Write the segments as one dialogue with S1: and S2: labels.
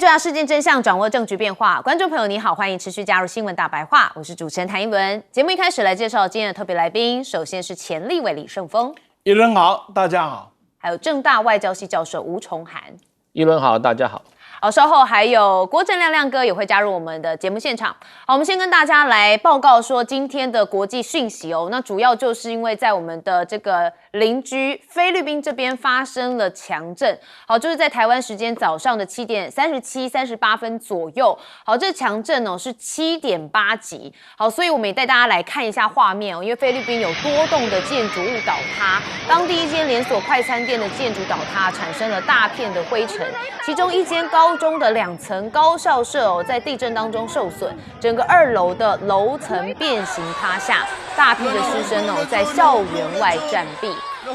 S1: 重要事件真相，掌握政局变化。观众朋友你好，欢迎持续加入新闻大白话，我是主持人谭一文。节目一开始来介绍今天的特别来宾，首先是前立委李胜峰，
S2: 一轮好，大家好；
S1: 还有政大外交系教授吴崇涵，
S3: 一轮好，大家好。
S1: 好，稍后还有郭正亮哥也会加入我们的节目现场。好，我们先跟大家来报告说今天的国际讯息哦。那主要就是因为在我们的这个邻居菲律宾这边发生了强震，好，就是在台湾时间早上的7点37、38分左右。好，这强震哦是7.8级。好，所以我们也带大家来看一下画面哦，因为菲律宾有多栋的建筑物倒塌，当地一间连锁快餐店的建筑倒塌，产生了大片的灰尘，其中一间高中的2层高校舍哦，在地震当中受损，整个2楼的楼层变形塌下，大批的师生哦在校园外战避。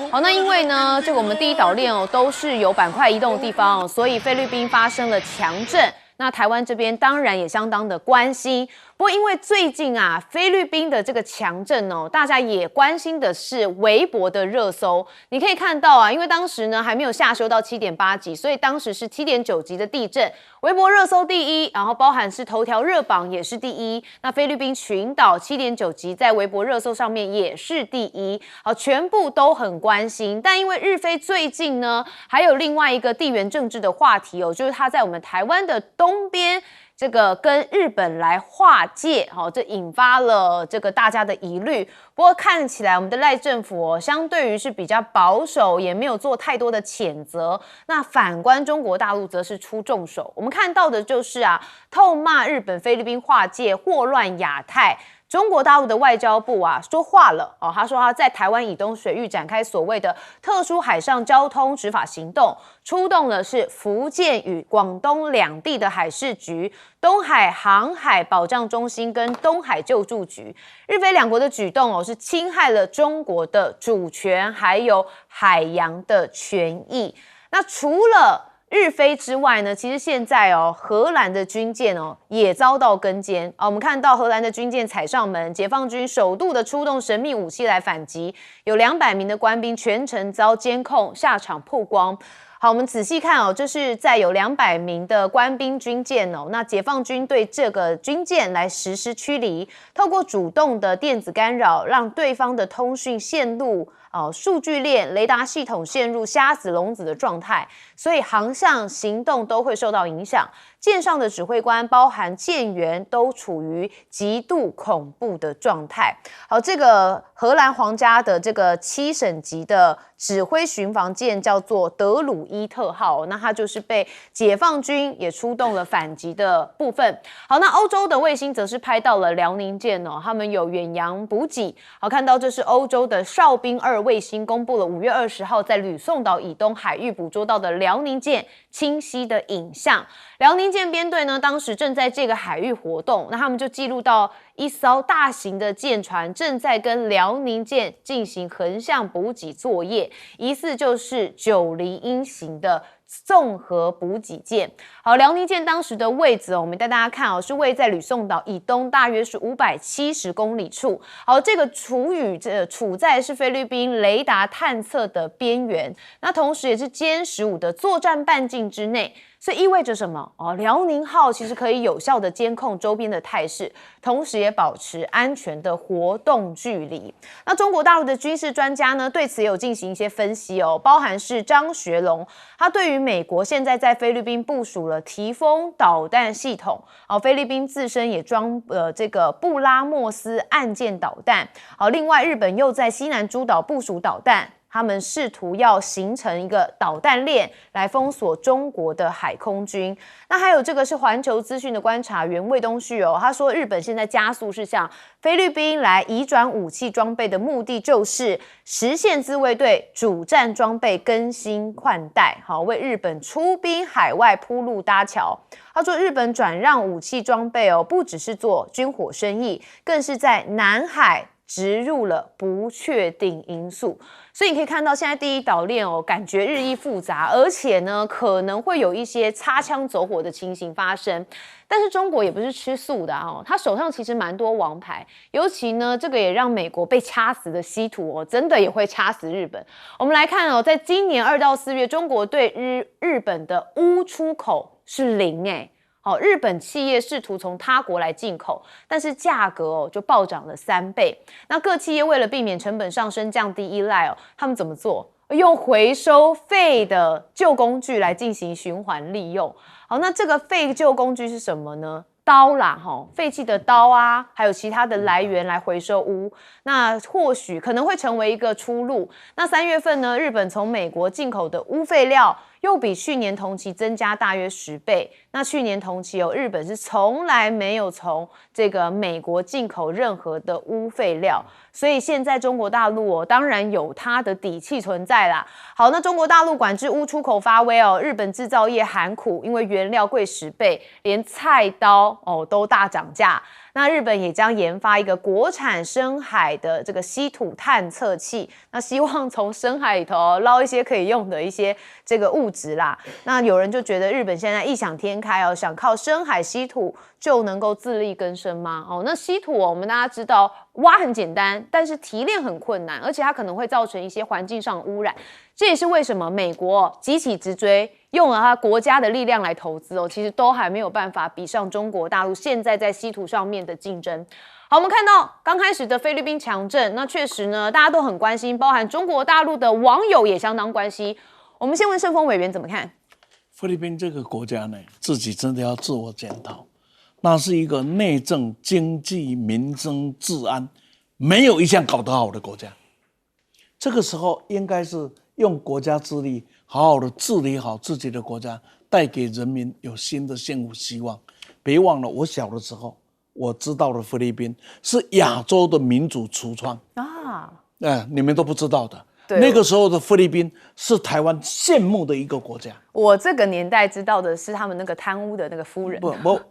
S1: 好，那因为呢，这个我们第一岛链哦都是有板块移动的地方哦，所以菲律宾发生了强震。那台湾这边当然也相当的关心，不过因为最近啊，菲律宾的这个强震哦，大家也关心的是微博的热搜。你可以看到啊，因为当时呢还没有下修到7.8级，所以当时是7.9级的地震，微博热搜第一，然后包含是头条热榜也是第一。那菲律宾群岛7.9级在微博热搜上面也是第一，好，全部都很关心。但因为日菲最近呢，还有另外一个地缘政治的话题哦，就是它在我们台湾的东边。这个跟日本来划界，这引发了这个大家的疑虑。不过看起来我们的赖政府相对于是比较保守，也没有做太多的谴责。那反观中国大陆则是出重手，我们看到的就是痛骂日本、菲律宾划界，祸乱亚太。中国大陆的外交部说话了他说他在台湾以东水域展开所谓的特殊海上交通执法行动，出动的是福建与广东两地的海事局、东海航海保障中心跟东海救助局。日菲两国的举动是侵害了中国的主权还有海洋的权益。那除了日菲之外呢，其实现在荷兰的军舰也遭到跟监我们看到荷兰的军舰踩上门，解放军首度的出动神秘武器来反击，有200名的官兵全程遭监控，下场曝光。好，我们仔细看这是在有200名的官兵军舰那解放军对这个军舰来实施驱离，透过主动的电子干扰，让对方的通讯线路数据链、雷达系统陷入瞎子聋子的状态，所以航向行动都会受到影响。舰上的指挥官，包含舰员，都处于极度恐怖的状态。好，这个荷兰皇家的这个7省级的指挥巡防舰叫做德鲁伊特号，那它就是被解放军也出动了反击的部分。好，那欧洲的卫星则是拍到了辽宁舰他们有远洋补给。好，看到这是欧洲的哨兵2卫星公布了5月20号在吕宋岛以东海域捕捉到的辽宁舰清晰的影像。辽宁舰编队呢，当时正在这个海域活动，那他们就记录到一艘大型的舰船正在跟辽宁舰进行横向补给作业，疑似就是9厘鹰型的综合补给舰。好，辽宁舰当时的位置我们带大家看是位在吕宋岛以东大约是570公里处。好，这个处在是菲律宾雷达探测的边缘，那同时也是歼15的作战半径之内。这意味着什么辽宁号其实可以有效的监控周边的态势，同时也保持安全的活动距离。那中国大陆的军事专家呢，对此也有进行一些分析包含是张学龙，他对于美国现在在菲律宾部署了提风导弹系统菲律宾自身也装这个布拉莫斯岸舰导弹另外日本又在西南诸岛部署导弹，他们试图要形成一个导弹链来封锁中国的海空军。那还有这个是环球资讯的观察员魏东旭他说日本现在加速是向菲律宾来移转武器装备的目的，就是实现自卫队主战装备更新换代，为日本出兵海外铺路搭桥。他说日本转让武器装备不只是做军火生意，更是在南海植入了不确定因素。所以你可以看到现在第一岛链感觉日益复杂，而且呢可能会有一些擦枪走火的情形发生。但是中国也不是吃素的他手上其实蛮多王牌，尤其呢这个也让美国被掐死的稀土真的也会掐死日本。我们来看在今年2到4月，中国对日本的钨出口是0哎。好，日本企业试图从他国来进口，但是价格就暴涨了3倍。那各企业为了避免成本上升、降低依赖他们怎么做？用回收废的旧工具来进行循环利用。好，那这个废旧工具是什么呢？刀啦，废弃的刀啊，还有其他的来源来回收钨，那或许可能会成为一个出路。那3月份呢，日本从美国进口的钨废料又比去年同期增加大约10倍。那去年同期日本是从来没有从这个美国进口任何的钨废料，所以现在中国大陆当然有它的底气存在啦。好，那中国大陆管制钨出口发威日本制造业喊苦，因为原料贵10倍，连菜刀都大涨价。那日本也将研发一个国产深海的这个稀土探测器，那希望从深海里头捞一些可以用的一些这个物质啦。那有人就觉得日本现在异想天开想靠深海稀土就能够自力更生吗？那稀土我们大家知道挖很简单，但是提炼很困难，而且它可能会造成一些环境上的污染。这也是为什么美国急起直追，用了他国家的力量来投资其实都还没有办法比上中国大陆现在在稀土上面的竞争。好，我们看到刚开始的菲律宾强震，那确实呢，大家都很关心，包含中国大陆的网友也相当关心。我们先问盛峰委员怎么看？
S2: 菲律宾这个国家呢，自己真的要自我检讨，那是一个内政、经济、民生、治安没有一项搞得好的国家。这个时候应该是用国家之力，好好的治理好自己的国家，带给人民有新的幸福希望。别忘了，我小的时候，我知道的菲律宾是亚洲的民主橱窗啊，你们都不知道的。那个时候的菲律宾是台湾羡慕的一个国家。
S1: 我这个年代知道的是他们那个贪污的那个夫人。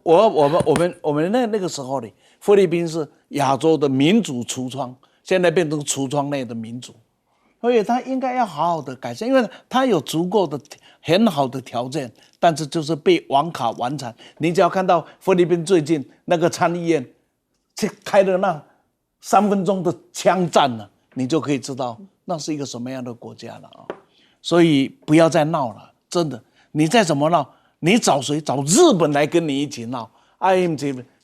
S2: 我们那个时候呢，菲律宾是亚洲的民主橱窗，现在变成橱窗内的民主。所以他应该要好好的改善，因为他有足够的很好的条件，但是就是被网卡玩残。你只要看到菲律宾最近那个参议院开的那3分钟的枪战呢，你就可以知道那是一个什么样的国家了所以不要再闹了，真的，你再怎么闹，你找谁？找日本来跟你一起闹，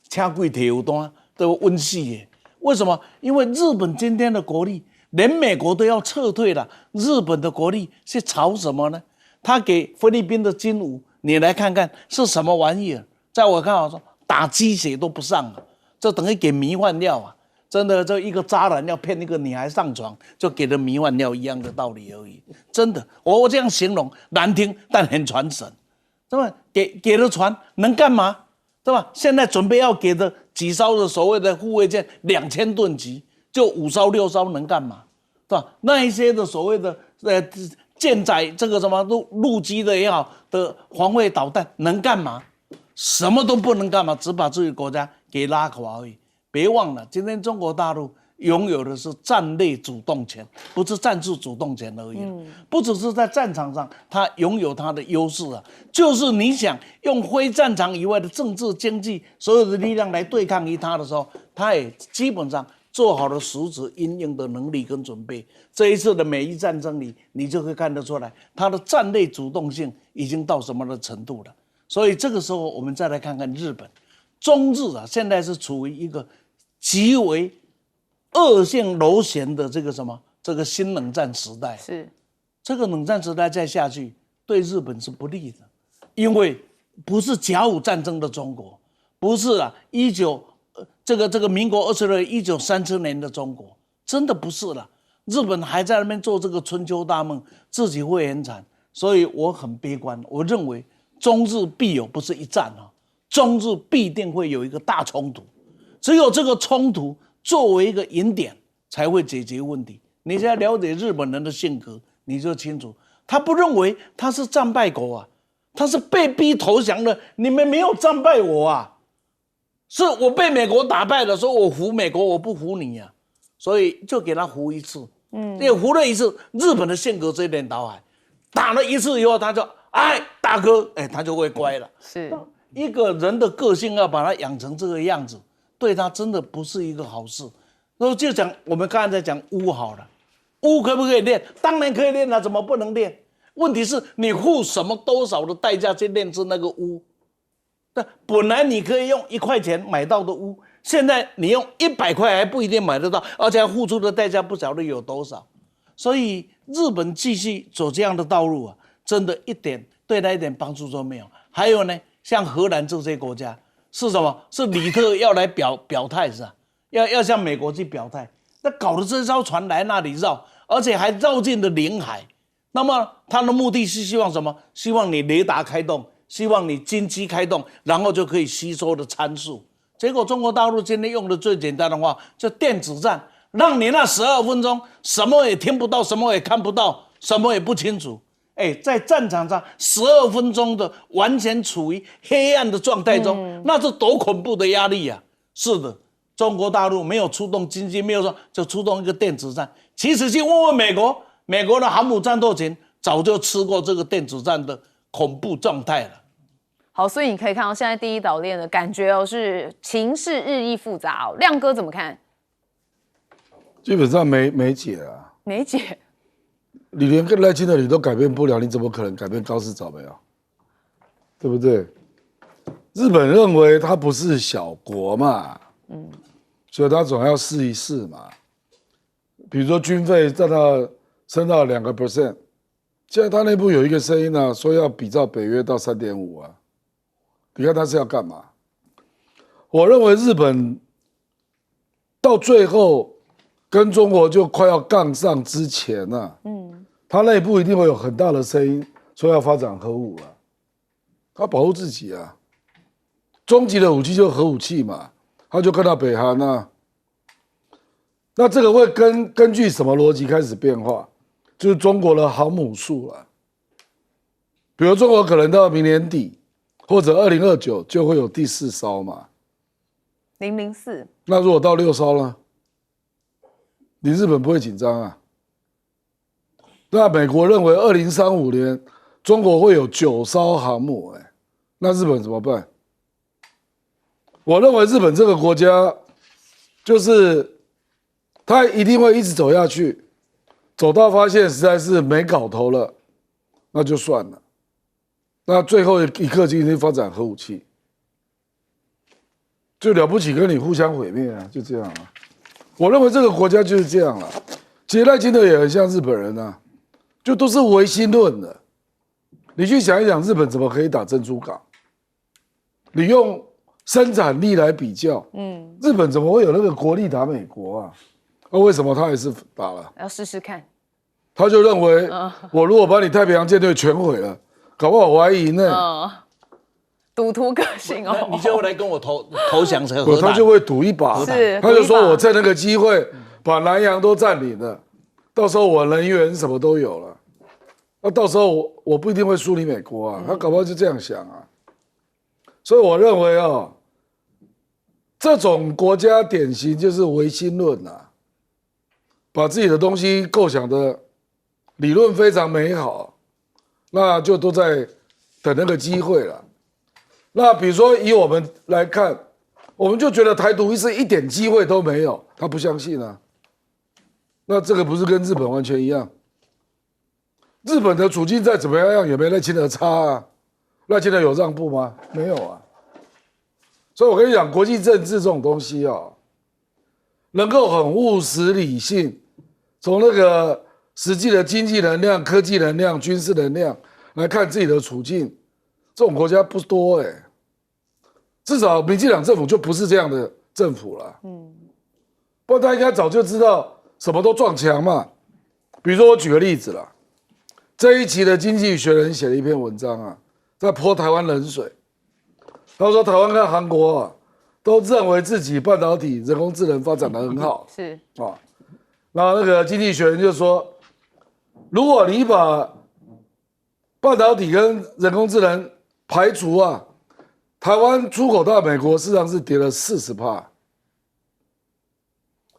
S2: 掐贵铁单都温系耶。为什么？因为日本今天的国力。连美国都要撤退了，日本的国力是吵什么呢？他给菲律宾的军武，你来看看是什么玩意儿？在我看来说，打鸡血都不上了，这等于给迷幻药啊！真的，这一个渣男要骗一个女孩上床，就给了迷幻药一样的道理而已。真的，我这样形容难听，但很传神，对吧？给了船能干嘛？对吧？现在准备要给的几艘的所谓的护卫舰2000吨级。就5艘6艘能干嘛，对吧？那一些的所谓的舰载这个什么陆基的也好的防卫导弹能干嘛？什么都不能干嘛，只把自己国家给拉垮而已。别忘了，今天中国大陆拥有的是战略主动权，不是战术主动权而已。不只是在战场上，它拥有它的优势啊，就是你想用非战场以外的政治、经济所有的力量来对抗于它的时候，它也基本上。做好了实质因应的能力跟准备，这一次的美伊战争里，你就可以看得出来，它的战略主动性已经到什么的程度了。所以这个时候，我们再来看看日本，中日现在是处于一个极为恶性螺旋的这个新冷战时代。
S1: 是
S2: 这个冷战时代再下去，对日本是不利的，因为不是甲午战争的中国，不是这个民国1937年的中国，真的不是了。日本还在那边做这个春秋大梦，自己会很惨。所以我很悲观，我认为中日必有，不是一战中日必定会有一个大冲突。只有这个冲突作为一个引点，才会解决问题。你现在了解日本人的性格，你就清楚，他不认为他是战败国啊，他是被逼投降的。你们没有战败我啊。是我被美国打败了，说我服美国，我不服你啊，所以就给他服一次，也服了一次。日本的性格这一点倒海，打了一次以后，他就大哥，他就会乖了。
S1: 是
S2: 一个人的个性要把他养成这个样子，对他真的不是一个好事。然后就讲我们刚才在讲巫好了，巫可不可以练？当然可以练了，怎么不能练？问题是你付什么多少的代价去炼制那个钨？那本来你可以用1块钱买到的钨，现在你用100块还不一定买得到，而且付出的代价不晓得有多少。所以日本继续走这样的道路啊，真的对他一点帮助都没有。还有呢，像荷兰这些国家是什么？是李特要来表态是吧？要向美国去表态，那搞得这艘船来那里绕，而且还绕进了领海。那么他的目的是希望什么？希望你雷达开动，希望你经济开动，然后就可以吸收的参数。结果中国大陆今天用的最简单的话，就电子战，让你那12分钟什么也听不到，什么也看不到，什么也不清楚。在战场上12分钟的完全处于黑暗的状态中，那是多恐怖的压力呀！是的，中国大陆没有出动经济，没有说就出动一个电子战。其实去问问美国，美国的航母战斗群早就吃过这个电子战的恐怖状态了。
S1: 好，所以你可以看到现在第一岛链的感觉是情势日益复杂哦。亮哥怎么看？
S3: 基本上没解啊，
S1: 没解。
S3: 你连跟赖清德你都改变不了，你怎么可能改变高市早苗？对不对？日本认为它不是小国嘛，所以他总要试一试嘛。比如说军费升到2%，现在他内部有一个声音啊，说要比照北约到3.5啊。你看他是要干嘛？我认为日本到最后跟中国就快要杠上之前啊，他内部一定会有很大的声音说要发展核武啊，他保护自己啊。终极的武器就是核武器嘛，他就看到北韩啊。那这个会根据什么逻辑开始变化？就是中国的航母数了。比如中国可能到明年底或者2029就会有第4艘嘛
S1: 004。
S3: 那如果到6艘呢？你日本不会紧张啊？那美国认为2035年中国会有9艘航母，那日本怎么办？我认为日本这个国家，就是他一定会一直走下去，走到发现实在是没搞头了，那就算了。那最后一刻就一定发展核武器，就了不起跟你互相毁灭啊，就这样啊。我认为这个国家就是这样了。其实赖清德也很像日本人啊，就都是唯心论的。你去想一想，日本怎么可以打珍珠港？你用生产力来比较，日本怎么会有那个国力打美国啊？那为什么他还是打了？
S1: 要试试看。
S3: 他就认为，我如果把你太平洋舰队全毁了，搞不好我还赢呢。
S1: 赌徒个性哦，
S2: 你就来跟我投降成和
S3: 他就会赌一把，他就说我趁那个机会把南洋都占领了，到时候我能源什么都有了，那到时候我不一定会输你美国啊，他搞不好就这样想啊。所以我认为啊，这种国家典型就是唯心论啊，把自己的东西构想的理论非常美好，那就都在等那个机会了。那比如说以我们来看，我们就觉得台独是一点机会都没有，他不相信啊。那这个不是跟日本完全一样？日本的处境再怎么样也没赖清德差啊，赖清德有让步吗？没有啊。所以我跟你讲，国际政治这种东西啊，能够很务实理性，从那个实际的经济能量、科技能量、军事能量来看自己的处境，这种国家不多至少民进党政府就不是这样的政府了。不然他应该早就知道什么都撞墙嘛。比如说我举个例子啦，这一期的《经济学人》写了一篇文章啊，在泼台湾冷水。他说台湾跟韩国啊，都认为自己半导体、人工智能发展得很好。
S1: 是
S3: 啊，那个《经济学人》就说，如果你把半导体跟人工智能排除啊，台湾出口到美国事实上是跌了40%。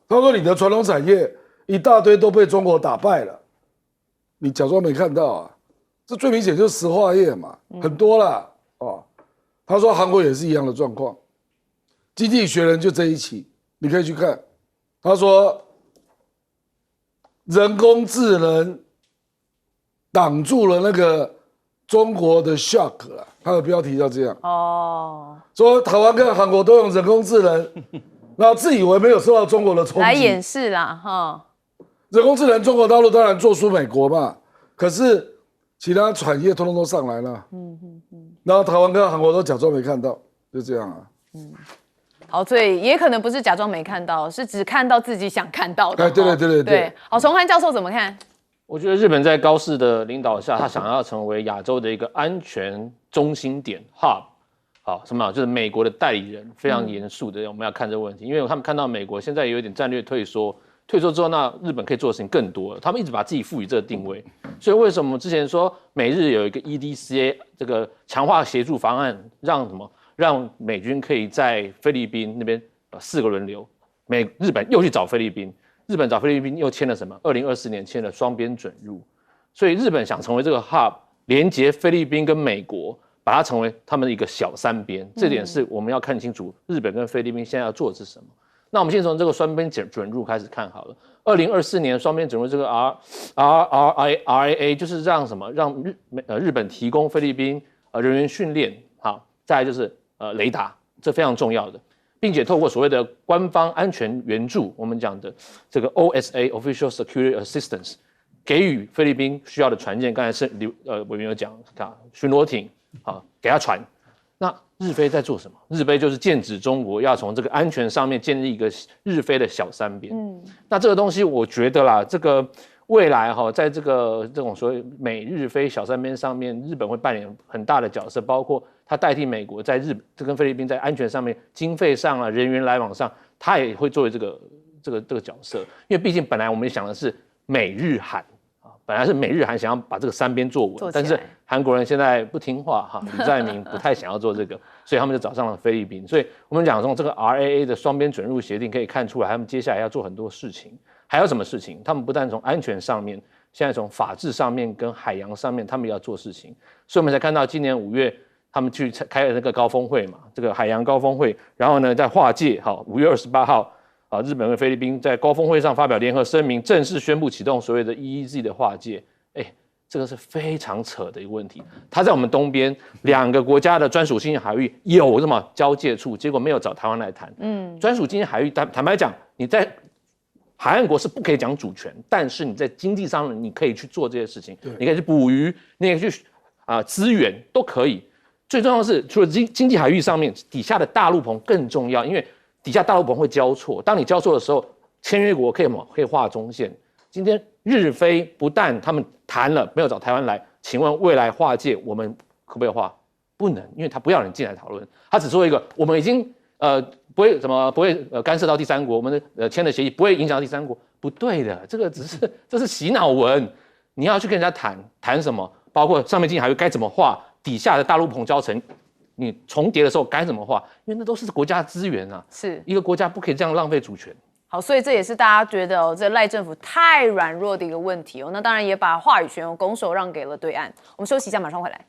S3: 他说你的传统产业一大堆都被中国打败了，你假装没看到啊？这最明显就是石化业嘛，很多啦哦。他说韩国也是一样的状况，《经济学人》就这一期你可以去看，他说人工智能挡住了那个中国的 shock 了。它的标题叫这样哦，说台湾跟韩国都用人工智能，然后自以为没有受到中国的冲击
S1: 来掩饰啦哈。
S3: 人工智能中国大陆当然做输美国嘛，可是其他产业通通都上来了，然后台湾跟韩国都假装没看到，就这样啊。
S1: 好，所以也可能不是假装没看到，是只看到自己想看到的。
S3: 对。
S1: 好，崇涵教授怎么看？
S4: 我觉得日本在高市的领导下，他想要成为亚洲的一个安全中心点 hub。好，什么？就是美国的代理人，非常严肃的，我们要看这个问题，因为他们看到美国现在有一点战略退缩。退缩之后，那日本可以做的事情更多了。他们一直把自己赋予这个定位，所以为什么之前说美日有一个 EDCA 这个强化协助方案，让美军可以在菲律宾那边4个轮流，日本又去找菲律宾，日本找菲律宾又签了什么？2024年签了双边准入，所以日本想成为这个 hub， 连接菲律宾跟美国，把它成为他们的一个小三边。这点是我们要看清楚，日本跟菲律宾现在要做的是什么。那我们先从这个双边准入开始看好了。2024年双边准入这个 RIA 就是让什么？让日本提供菲律宾人员训练，好，再来就是雷达，这非常重要的，并且透过所谓的官方安全援助，我们讲的这个 OSA Official Security Assistance， 给予菲律宾需要的船舰。刚才是委员有讲，巡逻艇，好，给他船。那日菲在做什么？日菲就是剑指中国，要从这个安全上面建立一个日菲的小三边。那这个东西我觉得啦，这个未来在这种所谓美日菲小三边上面，日本会扮演很大的角色，包括它代替美国在跟菲律宾在安全上面、经费上啊、人员来往上，它也会作为这个角色。因为毕竟本来我们想的是美日韩。本来是美日韩想要把这个三边做稳，但是韩国人现在不听话哈，李在明不太想要做这个，所以他们就找上了菲律宾。所以我们讲从这个 RAA 的双边准入协定可以看出来，他们接下来要做很多事情。还有什么事情？他们不但从安全上面，现在从法治上面跟海洋上面，他们也要做事情。所以我们才看到今年5月他们去开了那个高峰会嘛，这个海洋高峰会，然后呢在华界5月28号。日本跟菲律宾在高峰会上发表联合声明，正式宣布启动所谓的 EEZ 的划界。这个是非常扯的一个问题。它在我们东边2个国家的专属经济海域有什么交界处，结果没有找台湾来谈。专属经济海域坦白讲，你在海岸国是不可以讲主权，但是你在经济上面你可以去做这些事情，你可以去捕鱼，你可以去资源都可以。最重要的是，除了经济海域上面，底下的大陆棚更重要，因为底下大陆棚会交错，当你交错的时候，签约国可以画中线。今天日菲不但他们谈了，没有找台湾来，请问未来划界我们可不可以划？不能，因为他不要你进来讨论，他只说一个，我们已经不会干涉到第三国，我们的签的协议不会影响到第三国，不对的，这是洗脑文，你要去跟人家谈什么？包括上面经济海域该怎么划，底下的大陆棚交层。你重叠的时候该怎么划？因为那都是国家资源啊，是一个国家不可以这样浪费主权。
S1: 好，所以这也是大家觉得这赖政府太软弱的一个问题哦。那当然也把话语权拱手让给了对岸。我们休息一下，马上回来。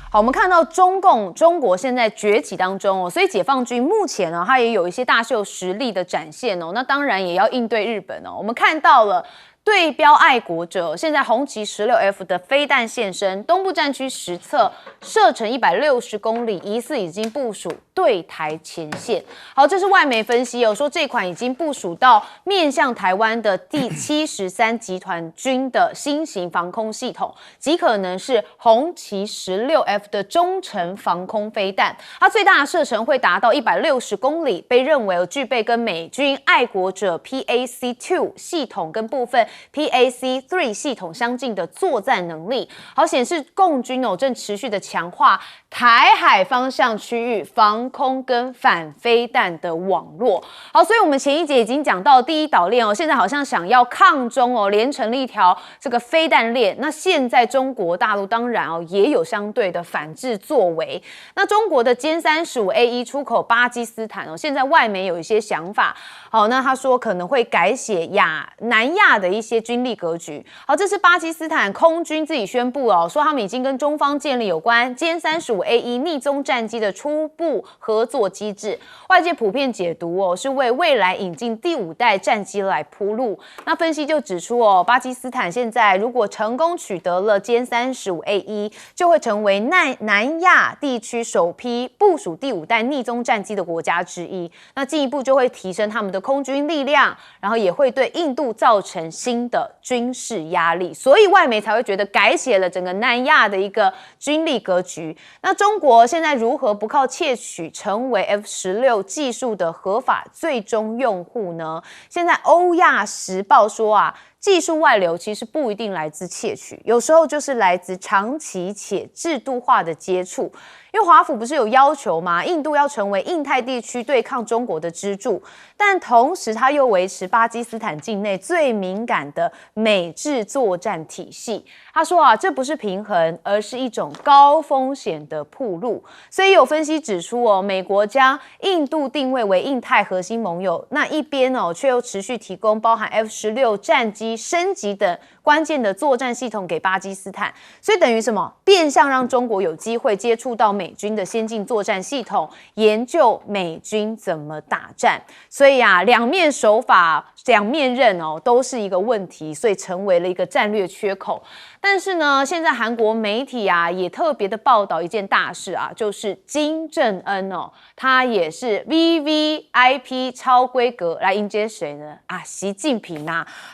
S1: 好，我们看到中国现在崛起当中哦，所以解放军目前呢，它也有一些大秀实力的展现哦。那当然也要应对日本哦。我们看到了对标爱国者，现在红旗16F 的飞弹现身，东部战区实测射程160公里，疑似已经部署对台前线。好，这是外媒分析哦，说这款已经部署到面向台湾的第73集团军的新型防空系统，极可能是红旗16F 的中程防空飞弹。它最大的射程会达到160公里，被认为具备跟美军爱国者 PAC-2 系统跟部分PAC-3 系统相近的作战能力。好，显示共军正持续的强化台海方向区域防空跟反飞弹的网络。好，所以我们前一节已经讲到第一岛链现在好像想要抗中连成了一条这个飞弹链。那现在中国大陆当然也有相对的反制作为。那中国的歼35A1出口巴基斯坦现在外媒有一些想法。好，那他说可能会改写南亚的一些些军力格局。好，这是巴基斯坦空军自己宣布说他们已经跟中方建立有关歼35A1逆踪战机的初步合作机制。外界普遍解读是为未来引进第5代战机来铺路。那分析就指出巴基斯坦现在如果成功取得了歼35A1，就会成为南亚地区首批部署第5代逆踪战机的国家之一。那进一步就会提升他们的空军力量，然后也会对印度造成新的军事压力，所以外媒才会觉得改写了整个南亚的一个军力格局。那中国现在如何不靠窃取成为 F16技术的合法最终用户呢？现在欧亚时报说技术外流其实不一定来自窃取，有时候就是来自长期且制度化的接触。因为华府不是有要求吗？印度要成为印太地区对抗中国的支柱，但同时他又维持巴基斯坦境内最敏感的美制作战体系。他说这不是平衡，而是一种高风险的暴露。所以有分析指出美国将印度定位为印太核心盟友，那一边却又持续提供包含 F16战机升级等关键的作战系统给巴基斯坦，所以等于什么？变相让中国有机会接触到美军的先进作战系统，研究美军怎么打战。所以两面手法、两面刃都是一个问题，所以成为了一个战略缺口。但是呢，现在韩国媒体也特别的报道一件大事就是金正恩他也是 VVIP 超规格来迎接谁呢？习近平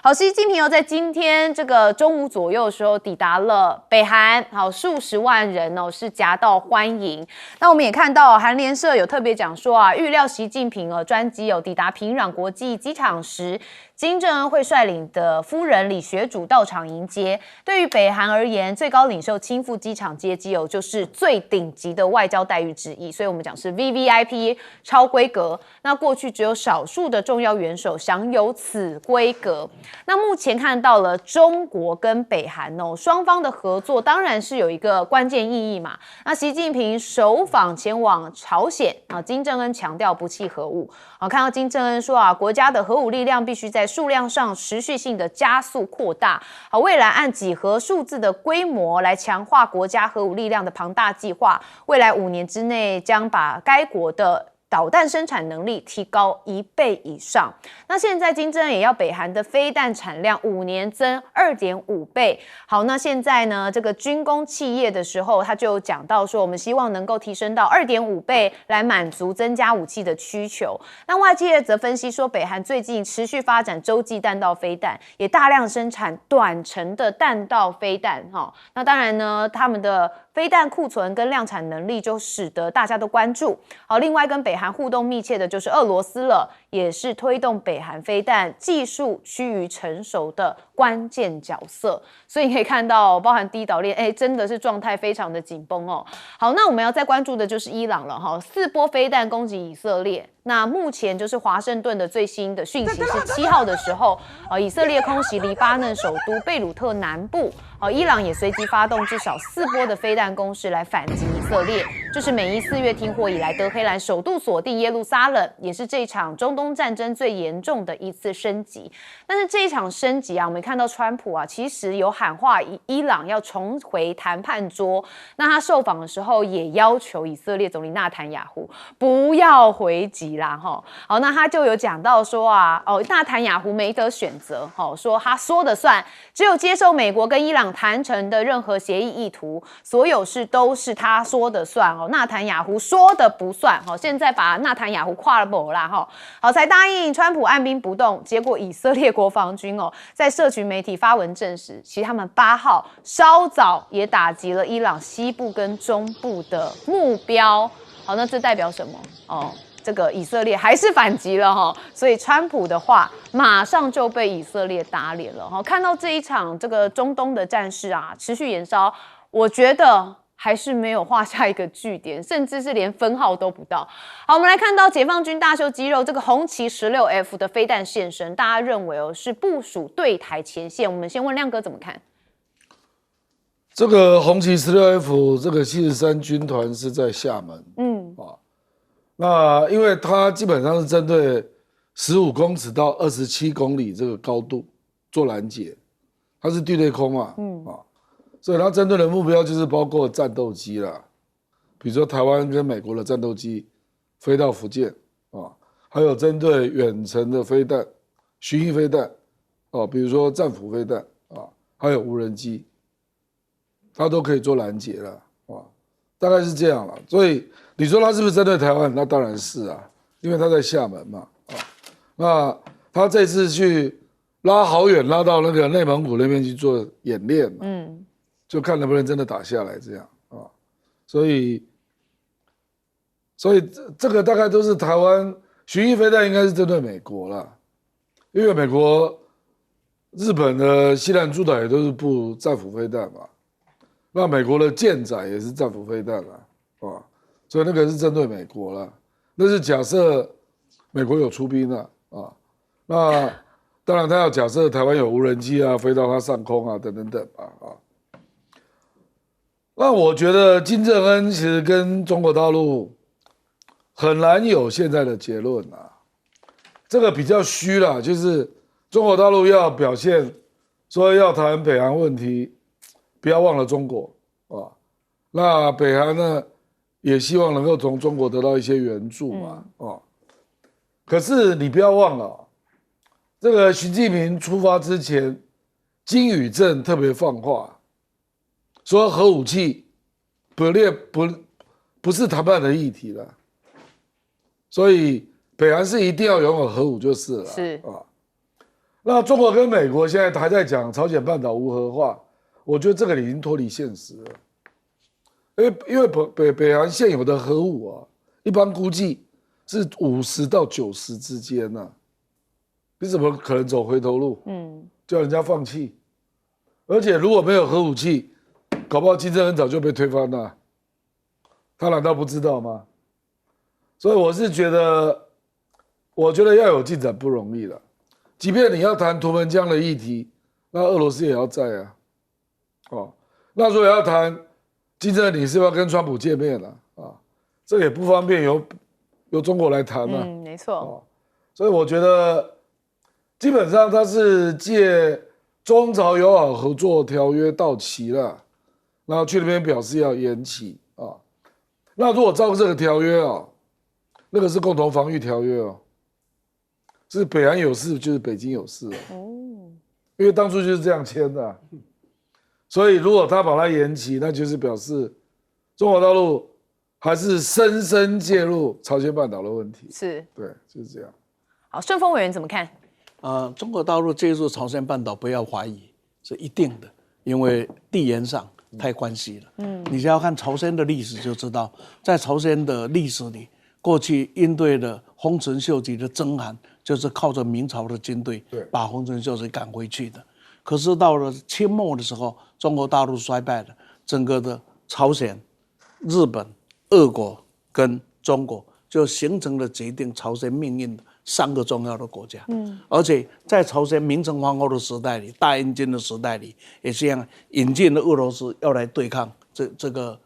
S1: 好，习近平在今天这个中午左右的时候抵达了北韩，好，数十万人是夹道欢迎。那我们也看到韩联社有特别讲说预料习近平专机抵达平壤国际机场时，金正恩会率领的夫人李学主到场迎接。对于北韩而言，最高领袖亲赴机场接机就是最顶级的外交待遇之一，所以我们讲是 VVIP 超规格。那过去只有少数的重要元首享有此规格。那目前看到了中国跟北韩双方的合作，当然是有一个关键意义嘛。那习近平首访前往朝鲜金正恩强调不弃核武。看到金正恩说国家的核武力量必须在数量上持续性的加速扩大，未来按几何数字的规模来强化国家核武力量的庞大计划，未来5年之内将把该国的导弹生产能力提高1倍以上。那现在金正恩也要北韩的飞弹产量5年增2.5倍。好，那现在呢，这个军工企业的时候，他就讲到说，我们希望能够提升到2.5倍来满足增加武器的需求。那外界则分析说，北韩最近持续发展洲际弹道飞弹，也大量生产短程的弹道飞弹。那当然呢，他们的飞弹库存跟量产能力就使得大家都关注。好，另外跟北韩互动密切的就是俄罗斯了，也是推动北韩飞弹技术趋于成熟的关键角色。所以你可以看到，包含第一岛链，真的是状态非常的紧绷好，那我们要再关注的就是伊朗了4波飞弹攻击以色列。那目前就是华盛顿的最新的讯息是7号的时候，以色列空袭黎巴嫩首都贝鲁特南部，伊朗也随即发动至少4波的飞弹攻势来反击以色列。这是美伊4月停火以来，德黑兰首度锁定耶路撒冷，也是这场中东战争最严重的一次升级。但是这一场升级我们看到川普其实有喊话伊朗要重回谈判桌。那他受访的时候也要求以色列总理纳坦雅胡不要回击啦好，那他就有讲到说纳坦雅胡没得选择说他说的算，只有接受美国跟伊朗谈成的任何协议意图，所有事都是他说的算纳坦雅胡说的不算现在把纳坦雅胡跨了步啦好，才答应川普按兵不动，结果以色列国防军在社群媒体发文证实，其实他们8号稍早也打击了伊朗西部跟中部的目标。好，那这代表什么这个以色列还是反击了所以川普的话马上就被以色列打脸了看到这一场这个中东的战事持续延烧，我觉得还是没有画下一个句点，甚至是连分号都不到。好，我们来看到解放军大秀肌肉这个红旗 16F 的飞弹现身，大家认为是部署对台前线。我们先问亮哥怎么看？
S3: 这个红旗 16F 这个73军团是在厦门，那因为它基本上是针对15公尺到27公里这个高度，做拦截，它是地对空嘛，所以它针对的目标就是包括战斗机啦，比如说台湾跟美国的战斗机飞到福建还有针对远程的飞弹、巡弋飞弹比如说战斧飞弹还有无人机，它都可以做拦截了大概是这样了。所以你说它是不是针对台湾？那当然是啊，因为它在厦门嘛那他这次去拉好远，拉到那个内蒙古那边去做演练嘛，就看能不能真的打下来这样所以这个大概都是台湾巡弋飞弹应该是针对美国啦，因为美国、日本的西南诸岛也都是布战斧飞弹嘛，那美国的舰载也是战斧飞弹啦所以那个是针对美国啦，那是假设美国有出兵了那当然他要假设台湾有无人机飞到它上空等等那我觉得金正恩其实跟中国大陆很难有现在的结论这个比较虚啦，就是中国大陆要表现说要谈北韩问题，不要忘了中国那北韩呢也希望能够从中国得到一些援助嘛可是你不要忘了这个习近平出发之前，金宇镇特别放话，说核武器不是谈判的议题了，所以北韩是一定要拥有核武就是了。
S1: 是
S3: 那中国跟美国现在还在讲朝鲜半岛无核化，我觉得这个已经脱离现实了。因为北韩现有的核武一般估计是50到90之间你怎么可能走回头路？叫人家放弃。而且如果没有核武器，搞不好金正恩早就被推翻了，他难道不知道吗？所以我是觉得要有进展不容易了。即便你要谈图们江的议题，那俄罗斯也要在那如果要谈金正恩，你是不是要跟川普见面了这也不方便由中国来谈
S1: 没错
S3: 所以我觉得。基本上他是借中朝友好合作条约到期了，然后去那边表示要延期那如果照这个条约那个是共同防御条约是北韩有事就是北京有事因为当初就是这样签的所以如果他把它延期，那就是表示中国大陆还是深深介入朝鲜半岛的问题。
S1: 是，
S3: 对，就是这样。
S1: 好，顺丰委员怎么看？
S2: 中国大陆介入朝鲜半岛，不要怀疑，是一定的，因为地缘上太关系了。你只要看朝鲜的历史就知道，在朝鲜的历史里，过去应对的丰臣秀吉的征韩，就是靠着明朝的军队把丰臣秀吉赶回去的。可是到了清末的时候，中国大陆衰败了，整个的朝鲜、日本、俄国跟中国就形成了决定朝鲜命运的3个重要的国家。而且在朝鲜明成皇后的时代里，大英军的时代里，也是一样引进了俄罗斯要来对抗这个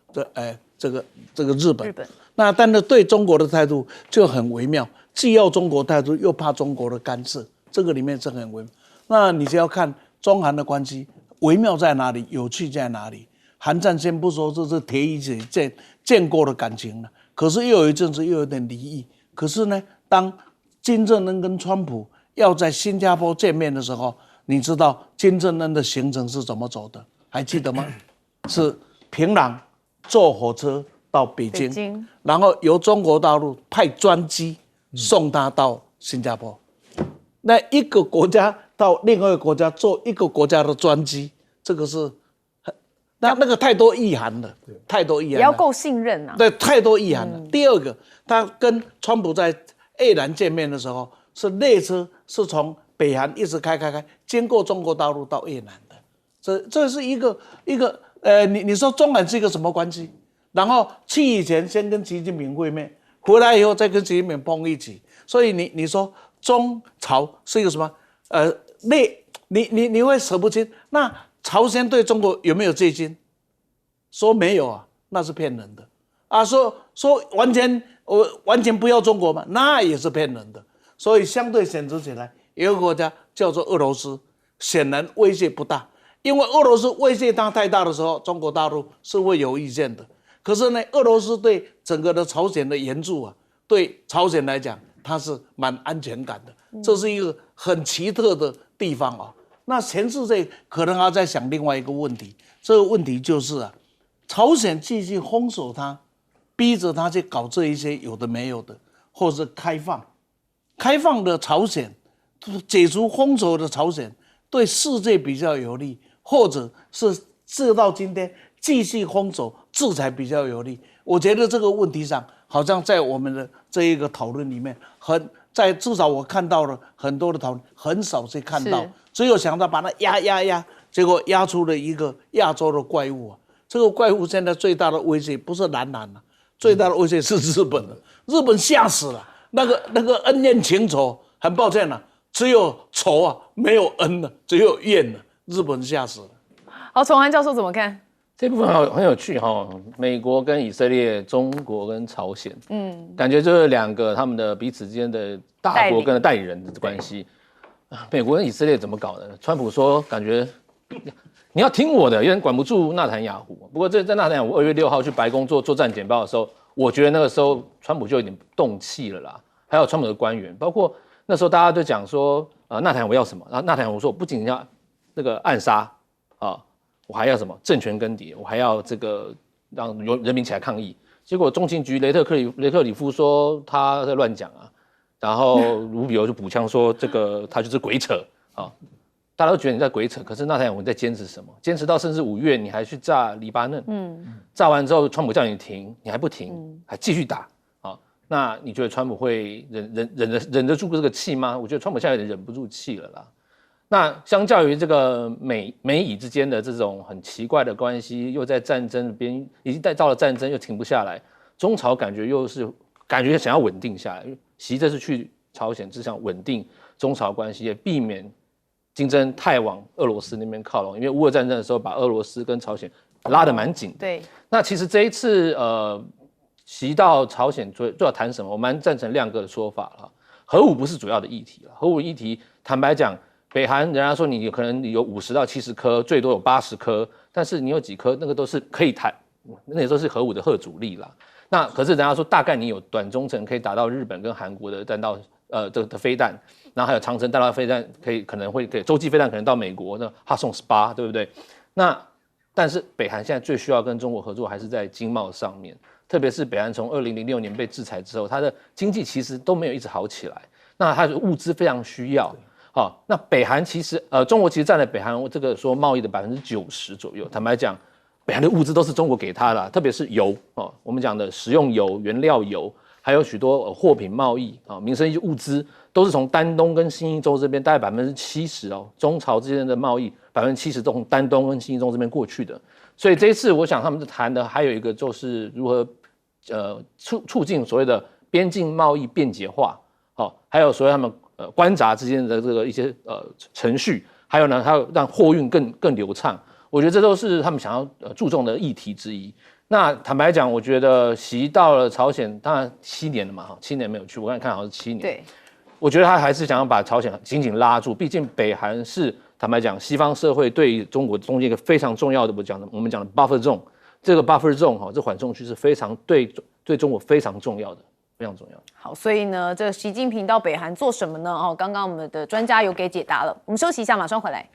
S2: 日本。那但是对中国的态度就很微妙，既要中国态度，又怕中国的干涉，这个里面是很微妙。那你就要看中韩的关系微妙在哪里，有趣在哪里。韩战先不说，这是铁一起见过的感情了，可是又有一阵子又有点离异。可是呢，当金正恩跟川普要在新加坡见面的时候，你知道金正恩的行程是怎么走的？还记得吗？是平壤坐火车到北京，然后由中国大陆派专机送他到新加坡。那一个国家到另外一个国家坐一个国家的专机，这个是那个太多意涵了，太多意涵了，
S1: 也要够信任啊。
S2: 对，太多意涵了。第二个，他跟川普在越南见面的时候，是列车是从北韩一直开，经过中国大陆到越南的。这是一个你说中韩是一个什么关系？然后去以前先跟习近平会面，回来以后再跟习近平碰一起。所以你说中朝是一个什么？你会扯不清。那朝鲜对中国有没有戒心？说没有啊，那是骗人的啊。说完全不要中国嘛，那也是骗人的。所以相对选择起来，有一个国家叫做俄罗斯，显然威胁不大，因为俄罗斯威胁它太大的时候，中国大陆是会有意见的。可是呢，俄罗斯对整个的朝鲜的援助啊，对朝鲜来讲，它是蛮安全感的，这是一个很奇特的地方啊。那全世界可能还在想另外一个问题，这个问题就是啊，朝鲜继续封锁它，逼着他去搞这一些有的没有的，或是开放的朝鲜，解除封锁的朝鲜，对世界比较有利，或者是直到今天继续封锁制裁比较有利。我觉得这个问题上，好像在我们的这一个讨论里面，至少我看到了很多的讨论，很少去看到，只有想到把它压，结果压出了一个亚洲的怪物啊！这个怪物现在最大的威胁不是南韩了，最大的威胁是日本了。日本吓死了，那个恩怨情仇，很抱歉了，只有仇啊，没有恩了，只有怨了。日本吓死了。
S1: 好，崇涵教授怎么看？
S4: 这部分很有趣哈，美国跟以色列，中国跟朝鲜，感觉就是两个他们的彼此之间的大国跟代理人的关系。美国跟以色列怎么搞的？川普说，感觉你要听我的，有点管不住纳坦雅胡。不过在纳坦雅胡2月6号去白宫作战简报的时候，我觉得那个时候川普就有点动气了啦。还有川普的官员，包括那时候大家都讲说，纳坦雅胡要什么？然后纳坦雅胡说，不仅要那个暗杀啊。我还要什么政权更迭？我还要这个让人民起来抗议。结果中情局雷克里夫说他在乱讲啊，然后卢比欧就补枪说这个他就是鬼扯啊，大家都觉得你在鬼扯。可是纳坦雅胡在坚持什么？坚持到甚至5月你还去炸黎巴嫩，炸完之后川普叫你停，你还不停，还继续打啊？那你觉得川普会忍得住这个气吗？我觉得川普现在有点忍不住气了啦。那相较于这个美以之间的这种很奇怪的关系，又在战争边已经到了战争又停不下来，中朝感觉想要稳定下来。习这次去朝鲜只想稳定中朝关系，也避免竞争太往俄罗斯那边靠拢。因为乌俄战争的时候，把俄罗斯跟朝鲜拉得蛮紧的。
S1: 对。
S4: 那其实这一次习到朝鲜主要谈什么？我蛮赞成亮哥的说法了。核武不是主要的议题了，核武议题坦白讲。北韩人家说你可能有50到70颗，最多有80颗，但是你有几颗，那个都是可以谈，那也都是核武的核主力啦。那可是人家说大概你有短中程可以打到日本跟韩国的弹道的飞弹，然后还有长程弹道飞弹可能会洲际飞弹可能到美国那哈送18，对不对？那但是北韩现在最需要跟中国合作还是在经贸上面，特别是北韩从2006年被制裁之后，它的经济其实都没有一直好起来，那它的物资非常需要。好，那北韩其实中国其实占了北韩这个说贸易的90%左右。坦白讲，北韩的物资都是中国给他的，特别是油哦，我们讲的食用油、原料油，还有许多货品贸易啊、民生物资，都是从丹东跟新义州这边大概70%哦，中朝之间的贸易70%都从丹东跟新义州这边过去的。所以这一次，我想他们谈的还有一个就是如何促进所谓的边境贸易便捷化，好，还有所谓他们。关闸之间的这个一些程序，还有呢，还有让货运更流畅，我觉得这都是他们想要注重的议题之一。那坦白讲，我觉得习到了朝鲜，当然7年了嘛，哈，7年没有去，我刚才看好像是7年。对，我觉得他还是想要把朝鲜紧紧拉住，毕竟北韩是坦白讲，西方社会对中国中间一个非常重要的，我们讲的 buffer zone， 这个 buffer zone 哈，这缓冲区是非常对中国非常重要的。非常重要。
S1: 好，所以呢，这个习近平到北韩做什么呢？哦，刚刚我们的专家有给解答了。我们休息一下，马上回来。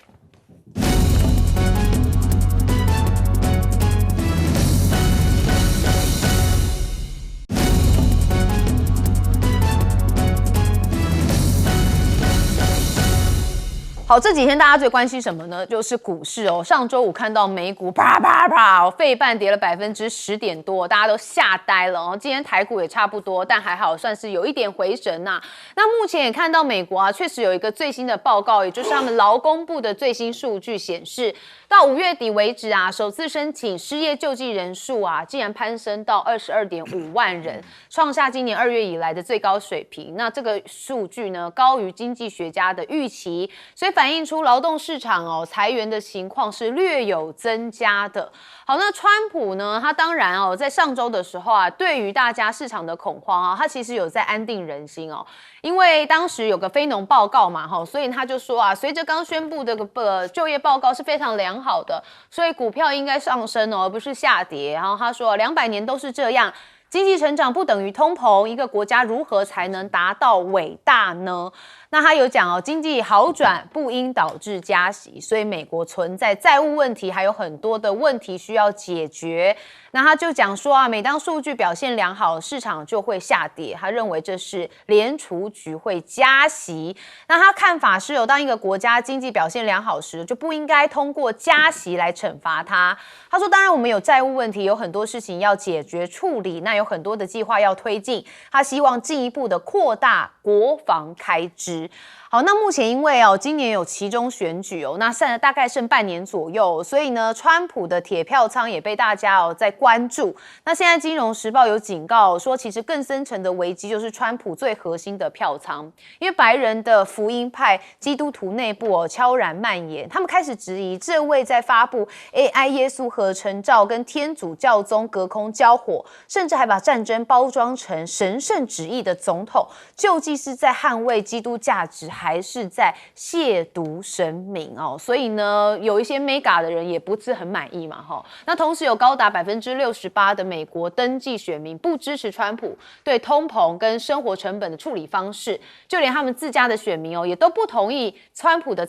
S1: 好，这几天大家最关心什么呢？就是股市哦。上周五看到美股啪啪啪，费半跌了10%点多，大家都吓呆了哦。今天台股也差不多，但还好算是有一点回神呐。那目前也看到美国啊，确实有一个最新的报告，也就是他们劳工部的最新数据显示，到5月底为止啊，首次申请失业救济人数啊，竟然攀升到22.5万人，创下今年2月以来的最高水平。那这个数据呢，高于经济学家的预期，所以反映出劳动市场裁员的情况是略有增加的。好，那川普呢，他当然在上周的时候啊，对于大家市场的恐慌啊，他其实有在安定人心因为当时有个非农报告嘛所以他就说啊，随着刚宣布的就业报告是非常良好的，所以股票应该上升而不是下跌。然后他说200年都是这样。经济成长不等于通膨，一个国家如何才能达到伟大呢？那他有讲经济好转不应导致加息，所以美国存在债务问题，还有很多的问题需要解决。那他就讲说啊，每当数据表现良好，市场就会下跌。他认为这是联储局会加息。那他看法是当一个国家经济表现良好时，就不应该通过加息来惩罚它。他说，当然我们有债务问题，有很多事情要解决处理，那有很多的计划要推进。他希望进一步的扩大国防开支。好，那目前因为今年有期中选举那大概剩半年左右，所以呢，川普的铁票仓也被大家在关注。那现在《金融时报》有警告说，其实更深层的危机就是川普最核心的票仓，因为白人的福音派基督徒内部悄然蔓延，他们开始质疑这位在发布 AI 耶稣合成照跟天主教宗隔空交火，甚至还把战争包装成神圣旨意的总统，究竟是在捍卫基督价值，还是在亵渎神明所以呢，有一些 mega 的人也不是很满意嘛那同时有高达68%的美国登记选民不支持川普对通膨跟生活成本的处理方式，就连他们自家的选民也都不同意川普的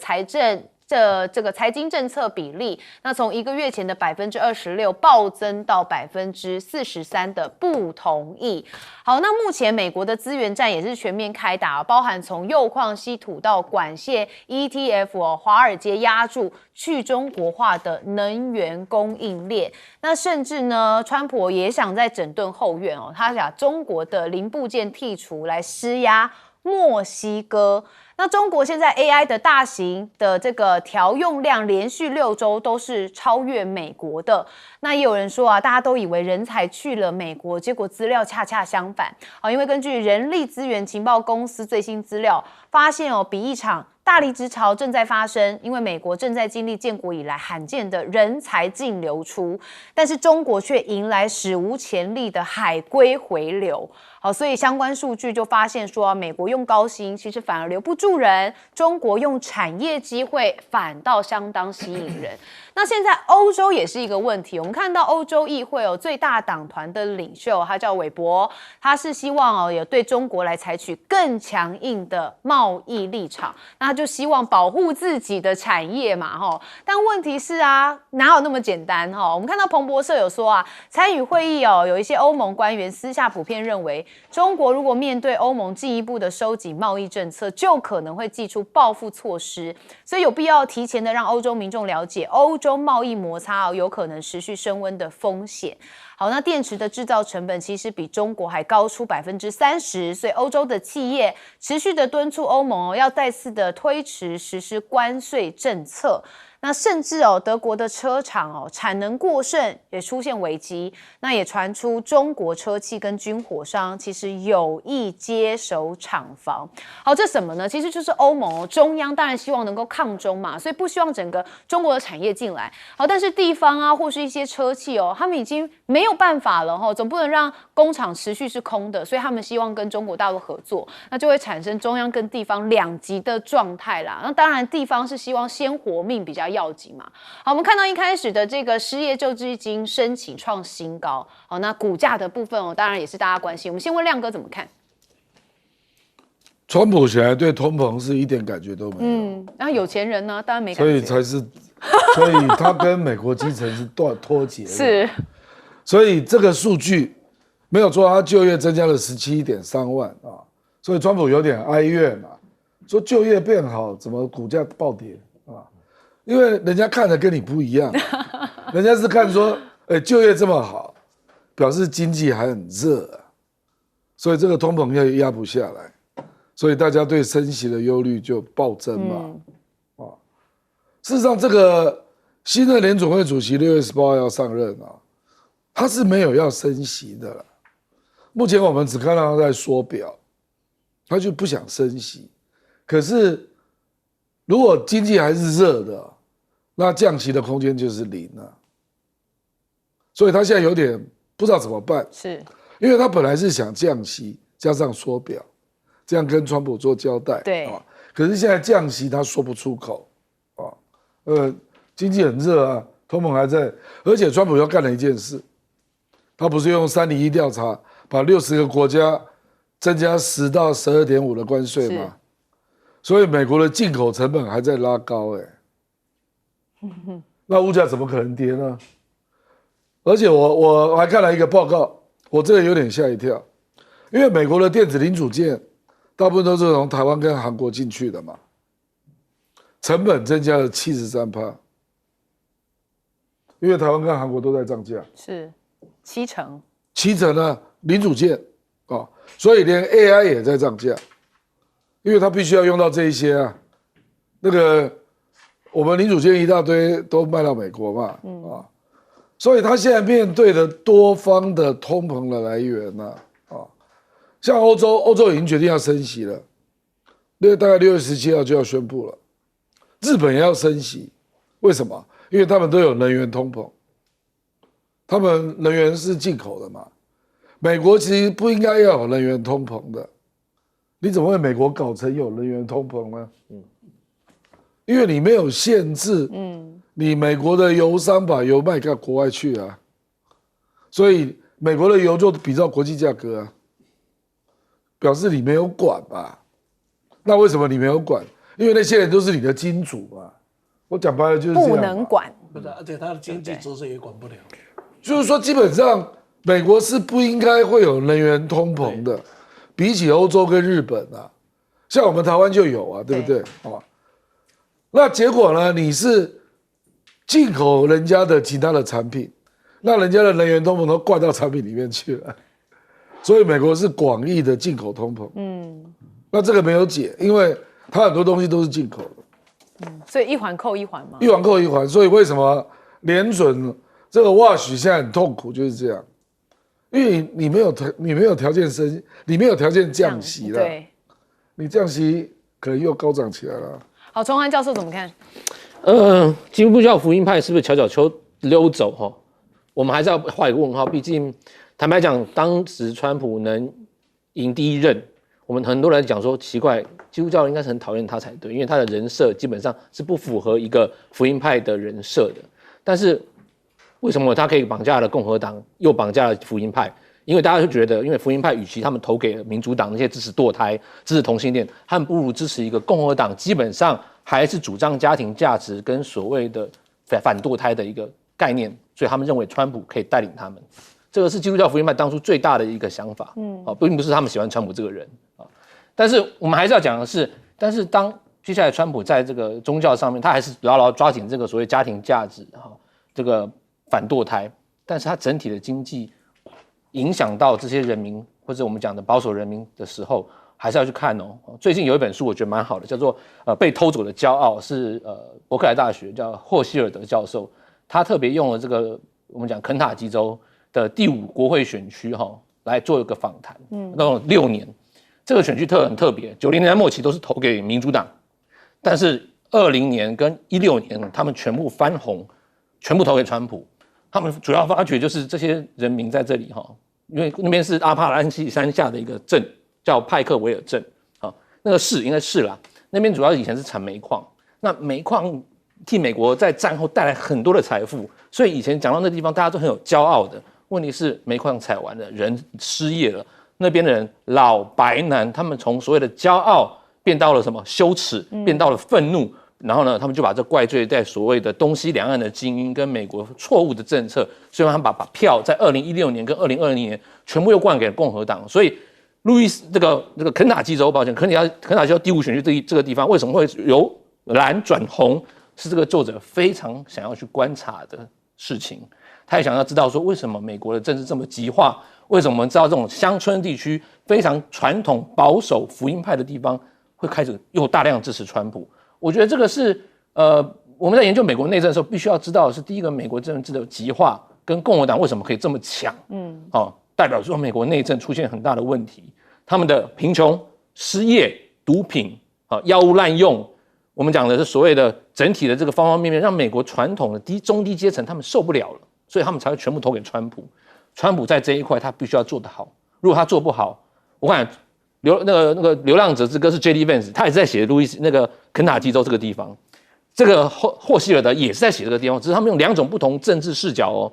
S1: 这个财经政策比例，那从1个月前的26%暴增到43%的不同意。好，那目前美国的资源战也是全面开打，包含从铀矿稀土到管线 ETF 华尔街压住去中国化的能源供应链。那甚至呢，川普也想在整顿后院他把中国的零部件剔除来施压墨西哥。那中国现在 AI 的大型的这个调用量连续6周都是超越美国的。那也有人说大家都以为人才去了美国，结果资料恰恰相反因为根据人力资源情报公司最新资料发现比一场大离职潮正在发生，因为美国正在经历建国以来罕见的人才净流出，但是中国却迎来史无前例的海归回流。好，所以相关数据就发现说美国用高薪其实反而留不住人，中国用产业机会反倒相当吸引人。那现在欧洲也是一个问题，我们看到欧洲议会最大党团的领袖他叫韦伯，他是希望也对中国来采取更强硬的贸易立场，那他就希望保护自己的产业嘛但问题是哪有那么简单我们看到彭博社有说参与会议有一些欧盟官员私下普遍认为，中国如果面对欧盟进一步的收紧贸易政策，就可能会祭出报复措施，所以有必要提前的让欧洲民众了解欧洲贸易摩擦有可能持续升温的风险。好，那电池的制造成本其实比中国还高出30%，所以欧洲的企业持续的敦促欧盟要再次的推迟实施关税政策。那甚至德国的车厂产能过剩也出现危机，那也传出中国车企跟军火商其实有意接手厂房。好，这什么呢？其实就是欧盟中央当然希望能够抗中嘛，所以不希望整个中国的产业进来。好，但是地方或是一些车企他们已经没有办法了总不能让工厂持续是空的，所以他们希望跟中国大陆合作，那就会产生中央跟地方两极的状态啦。那当然地方是希望先活命比较要紧嘛。好，我们看到一开始的这个失业救济金申请创新高，好，那股价的部分当然也是大家关心。我们先问亮哥怎么看？
S3: 川普显然对通膨是一点感觉都没有，
S1: 然后有钱人呢，当然没感觉，
S3: 所以他跟美国基层是脱节的，
S1: 是，
S3: 所以这个数据没有错，他就业增加了17.3万所以川普有点哀怨说就业变好，怎么股价暴跌因为人家看的跟你不一样，人家是看说，就业这么好，表示经济还很热所以这个通膨也压不下来，所以大家对升息的忧虑就暴增嘛。事实上，这个新的联准会主席6月18号要上任他是没有要升息的啦。目前我们只看到他在缩表，他就不想升息。可是如果经济还是热的，那降息的空间就是零了。所以他现在有点不知道怎么办，
S1: 是
S3: 因为他本来是想降息加上缩表，这样跟川普做交代。
S1: 对
S3: 啊，可是现在降息他说不出口啊，经济很热啊，通膨还在，而且川普又干了一件事，他不是用301调查把60个国家增加10到12.5%的关税吗？所以美国的进口成本还在拉高，那物价怎么可能跌呢？而且我还看了一个报告，我这个有点吓一跳，因为美国的电子零组件大部分都是从台湾跟韩国进去的嘛，成本增加了73%，因为台湾跟韩国都在涨价，
S1: 是7%，
S3: 呢零组件啊，所以连 AI 也在涨价。因为它必须要用到这一些啊，那个我们零组件一大堆都卖到美国嘛，所以它现在面对的多方的通膨的来源呢，像欧洲已经决定要升息了，大概6月17号就要宣布了，日本也要升息，为什么？因为他们都有能源通膨，他们能源是进口的嘛，美国其实不应该要有能源通膨的。你怎么会美国搞成有能源通膨呢？因为你没有限制，你美国的油商把油卖到国外去啊，所以美国的油就比照国际价格啊，表示你没有管吧？那为什么你没有管？因为那些人都是你的金主嘛。我讲白了就是这样，
S1: 不能管，
S2: 不是，而且他的经济知识也管不了。
S3: 就是说，基本上美国是不应该会有能源通膨的。比起欧洲跟日本啊，像我们台湾就有啊，对不对？那结果呢？你是进口人家的其他的产品，那人家的能源通膨都灌到产品里面去了，所以美国是广义的进口通膨。那这个没有解，因为它很多东西都是进口的。
S1: 所以一环扣一环嘛，
S3: 一环扣一环。所以为什么联准这个WASH现在很痛苦，就是这样。因为你没有条件升，你没有条件降息了，
S1: 对，
S3: 你降息可能又高涨起来了。
S1: 好，崇涵教授怎么看？
S4: 基督教福音派是不是悄悄溜走？哈，我们还是要画一个问号。毕竟，坦白讲，当时川普能赢第一任，我们很多人讲说奇怪，基督教应该是很讨厌他才对，因为他的人设基本上是不符合一个福音派的人设的。但是为什么他可以绑架了共和党，又绑架了福音派？因为大家就觉得，因为福音派与其他们投给了民主党那些支持堕胎、支持同性恋，他们不如支持一个共和党，基本上还是主张家庭价值跟所谓的反堕胎的一个概念，所以他们认为川普可以带领他们。这个是基督教福音派当初最大的一个想法，并不是他们喜欢川普这个人啊。但是我们还是要讲的是，但是当接下来川普在这个宗教上面，他还是牢牢抓紧这个所谓家庭价值，这个反堕胎，但是他整体的经济影响到这些人民或者我们讲的保守人民的时候，还是要去看哦。最近有一本书我觉得蛮好的，叫做被偷走的骄傲，是伯克莱大学叫霍希尔德教授，他特别用了这个我们讲肯塔基州的第5国会选区来做一个访谈，那种6年，这个选区很特别，90年代末期都是投给民主党，但是20年跟16年他们全部翻红，全部投给川普。他们主要发觉就是这些人民在这里因为那边是阿帕兰西山下的一个镇，叫派克维尔镇，那个市应该是啦。那边主要以前是产煤矿，那煤矿替美国在战后带来很多的财富，所以以前讲到那地方大家都很有骄傲的。问题是煤矿采完了，人失业了，那边的人老白男，他们从所谓的骄傲变到了什么羞耻，变到了愤怒。然后呢，他们就把这怪罪在所谓的东西两岸的精英跟美国错误的政策，所以他们把票在2016年跟2020年全部又灌给了共和党。所以路易斯这个肯塔基州，抱歉，肯塔基州第5选区这个地方为什么会由蓝转红，是这个作者非常想要去观察的事情。他也想要知道说，为什么美国的政治这么极化？为什么我们知道这种乡村地区非常传统保守福音派的地方会开始又大量支持川普？我觉得这个是我们在研究美国内政的时候必须要知道的是，第一个，美国政治的极化跟共和党为什么可以这么强，代表说美国内政出现很大的问题，他们的贫穷、失业、毒品、药物滥用，我们讲的是所谓的整体的这个方方面面，让美国传统的中低阶层他们受不了了，所以他们才会全部投给川普。川普在这一块他必须要做得好，如果他做不好，我看那个流浪者之歌是 J.D. Vance， 他也是在写那个肯塔基州这个地方，这个霍希尔德也是在写这个地方，只是他们用2种不同政治视角哦。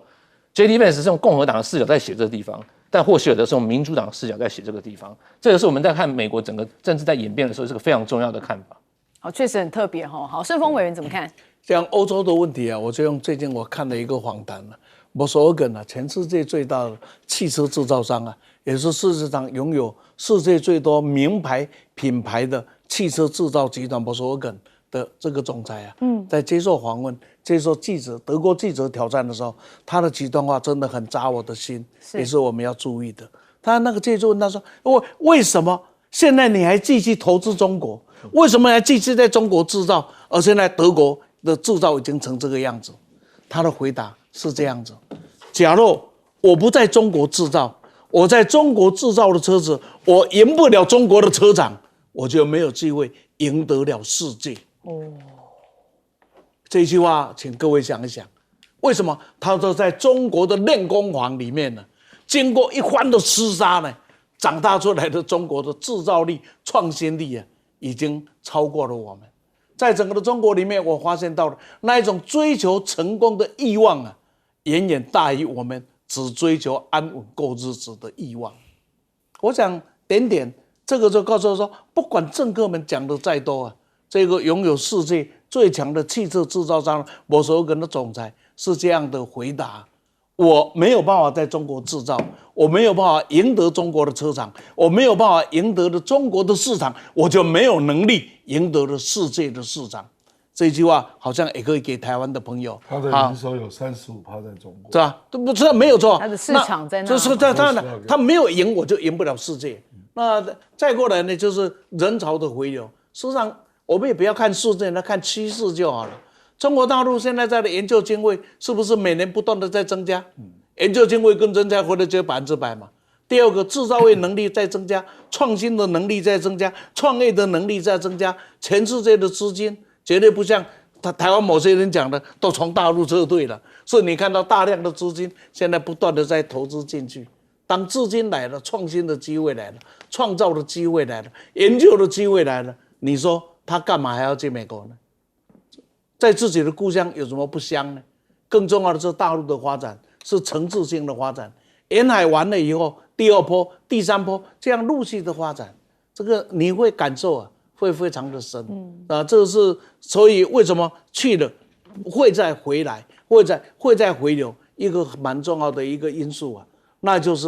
S4: J.D. Vance 是用共和党的视角在写这个地方，但霍希尔德是用民主党的视角在写这个地方。这个是我们在看美国整个政治在演变的时候是个非常重要的看法。
S1: 好，确实很特别哈。好，顺风委员怎么看？
S2: 像欧洲的问题啊，我就用最近我看了一个访谈了，Volkswagen啊，全世界最大的汽车制造商啊，也是事实上拥有世界最多名牌品牌的汽车制造集团 Volkswagen 的这个总裁啊，在接受访问、接受德国记者挑战的时候，他的极端话真的很扎我的心，也是我们要注意的。他那个记者问他说：“为什么现在你还继续投资中国？为什么还继续在中国制造？而现在德国的制造已经成这个样子？”他的回答是这样子：假如我不在中国制造，我在中国制造的车子，我赢不了中国的车厂，我就没有机会赢得了世界。这句话，请各位想一想，为什么他说在中国的炼工坊里面呢，经过一番的厮杀呢，长大出来的中国的制造力、创新力啊，已经超过了我们。在整个的中国里面，我发现到了那一种追求成功的欲望啊，远远大于我们只追求安稳过日子的欲望。我想这个就告诉我说，不管政客们讲的再多啊，这个拥有世界最强的汽车制造商Volkswagen的总裁是这样的回答：我没有办法在中国制造，我没有办法赢得中国的车厂，我没有办法赢得了中国的市场，我就没有能力赢得了世界的市场。这句话好像也可以给台湾的朋友。
S3: 他的营收有35%在中国，
S2: 是吧？不是没有错，
S1: 他的市场在那，
S2: 就是他没有赢，我就赢不了世界。那再过来呢，就是人潮的回流。事实上，我们也不要看数字，那看趋势就好了。中国大陆现在的研究经费是不是每年不断的在增加？研究经费跟增加回来就100%嘛。第二个，制造业能力在增加，创新的能力在增加，创业的能力在增加，全世界的资金绝对不像台湾某些人讲的都从大陆撤退了，所以你看到大量的资金现在不断的在投资进去。当资金来了，创新的机会来了，创造的机会来了，研究的机会来了，你说他干嘛还要去美国呢？在自己的故乡有什么不香呢？更重要的是大陆的发展是层次性的发展，沿海完了以后，第2波、第3波这样陆续的发展，这个你会感受啊，会非常的深。这是所以为什么去了会再回来，会再回流，一个蛮重要的一个因素啊，那就是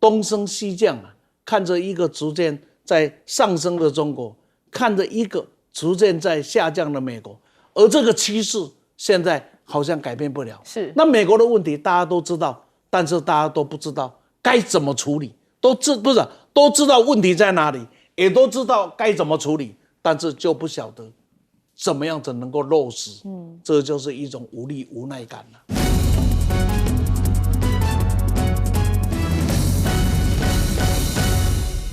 S2: 东升西降啊，看着一个逐渐在上升的中国，看着一个逐渐在下降的美国，而这个趋势现在好像改变不了。
S1: 是，
S2: 那美国的问题大家都知道，但是大家都不知道该怎么处理，都知道问题在哪里，也都知道该怎么处理，但是就不晓得怎么样子能够落实。这就是一种无力无奈感了。